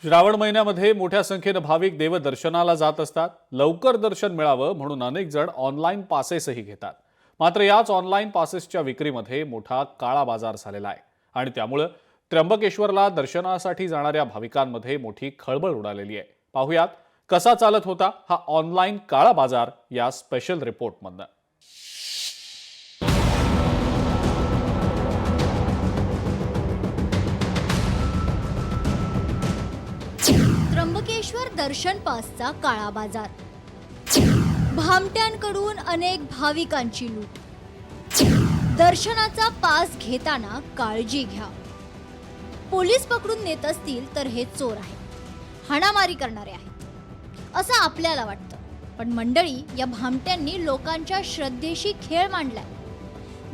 श्रावण महिन्यामध्ये मोठ्या संख्येने भाविक देवदर्शनाला जात असतात। लवकर दर्शन मिळावं म्हणून अनेक जण ऑनलाईन पासेसही घेतात। मात्र याच ऑनलाईन पासेसच्या विक्रीमध्ये मोठा काळा बाजार झालेला आहे आणि त्यामुळे त्र्यंबकेश्वरला दर्शनासाठी जाणाऱ्या भाविकांमध्ये मोठी खळबळ उडालेली आहे। पाहुयात कसा चालत होता हा ऑनलाईन काळा बाजार या स्पेशल रिपोर्टमधनं। त्र्यंबकेश्वर दर्शन पासचा काळा बाजार, भामट्यांकडून अनेक भाविकांची लूट। दर्शनाचा पास घेताना काळजी घ्या, पोलीस पकडून नेत असतील तर हे चोर आहेत, हाणामारी करणारे आहेत असं आपल्याला वाटतं, पण मंडळी या भामट्यांनी लोकांच्या श्रद्धेशी खेळ मांडलाय।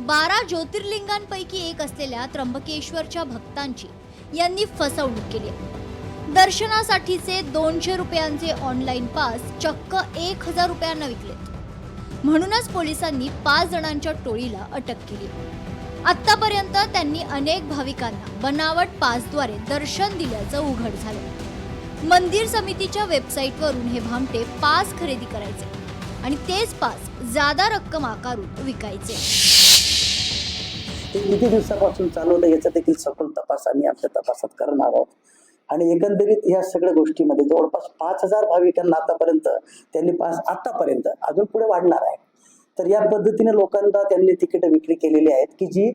12 ज्योतिर्लिंगांपैकी एक असलेल्या त्र्यंबकेश्वरच्या भक्तांची यांनी फसवणूक केली आहे। दर्शनासाठीचे 200 रुपयांचे ऑनलाईन पास चक्क 1000 रुपयांना विकलेत। म्हणूनच पोलिसांनी 5 जणांच्या टोळीला अटक केली। आतापर्यंत त्यांनी अनेक भाविकांना बनावट पासद्वारे दर्शन दिल्याचं उघड झालं। मंदिर समितीच्या वेबसाईटवरून हे भामटे पास खरेदी करायचे आणि तेच पास जादा रक्कम आकारून विकायचे। ते किती दिवसापासून चालू होतं याचा देखील सखोल तपास आम्ही आपल्या तपासात करणार आहोत। आणि एकंदरीत या सगळ्या गोष्टीमध्ये जवळपास 5000 भाविकांना आतापर्यंत त्यांनी पास आतापर्यंत अजून पुढे वाढणार आहे। तर या पद्धतीने लोकांना त्यांनी तिकीट विक्री केलेली आहेत की जी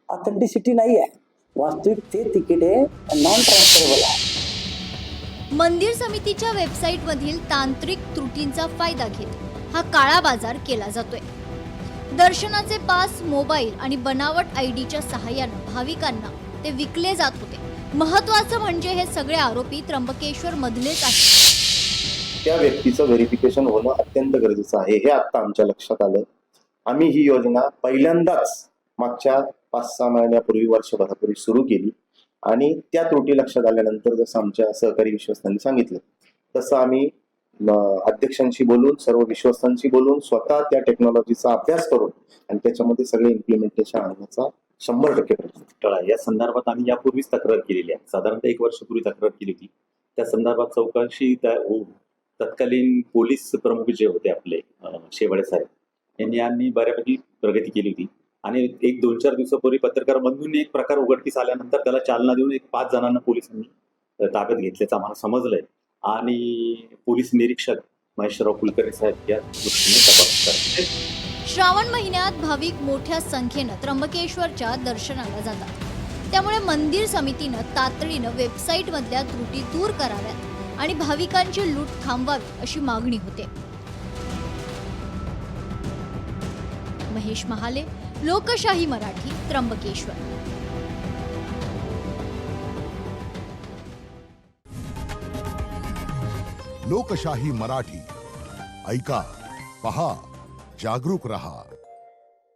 ऑथेंटिसिटी नाही आहे, वास्तविक ते तिकीट हे नॉन ट्रान्सफरेबल आहे। मंदिर समितीच्या वेबसाईटमधील तांत्रिक त्रुटींचा फायदा घेत हा काळा बाजार केला जातोय। दर्शनाचे पास मोबाईल आणि बनावट आयडीच्या सहाय्याने भाविकांना ते विकले जात होते। महत्त्वाचं म्हणजे हे सगळे आरोपी त्र्यंबकेश्वर मधलेच आहेत। त्या व्यक्तीचं व्हेरिफिकेशन होणं अत्यंत गरजेचं आहे, हे आता आमच्या लक्षात आलं। आम्ही ही योजना पहिल्यांदाच मागच्या 5-6 महिन्यापूर्वी, वर्षभरापूर्वी सुरू केली आणि त्या त्रुटी लक्षात आल्यानंतर जसं आमच्या सहकारी विश्वस्तांनी सांगितलं तसं आम्ही अध्यक्षांशी बोलून, सर्व विश्वस्तांशी बोलून, स्वतः त्या टेक्नॉलॉजीचा अभ्यास करून आणि त्याच्यामध्ये सगळे इम्प्लिमेंटेशन आणण्याचा 100% प्रयत्न। या संदर्भात आम्ही यापूर्वीच तक्रार केलेली आहे, साधारणतः 1 वर्षापूर्वी तक्रार केली होती। त्या संदर्भात चौकशी तत्कालीन पोलीस प्रमुख जे होते आपले शेवाळे साहेब यांनी बऱ्यापैकी प्रगती केली होती आणि 1-2-4 दिवसापूर्वी पत्रकार बंधूंनी एक प्रकार उघडकीस आल्यानंतर त्याला चालना देऊन 5 जणांना पोलिसांनी ताब्यात घेतल्याचं आम्हाला समजलंय आणि पोलीस निरीक्षक महेशराव कुलकर्णी साहेब या दृष्टीने तपास करतात। श्रावण महिन्यात भाविक मोठ्या संख्येनं त्र्यंबकेश्वरच्या दर्शनाला जातात, त्यामुळे मंदिर समितीनं तातडीनं वेबसाईटमधल्या त्रुटी दूर कराव्यात आणि भाविकांची लूट थांबवावी अशी मागणी होते। महेश महाले, लोकशाही मराठी, त्र्यंबकेश्वर। लोकशाही मराठी ऐका, पहा, जागरूक रहा।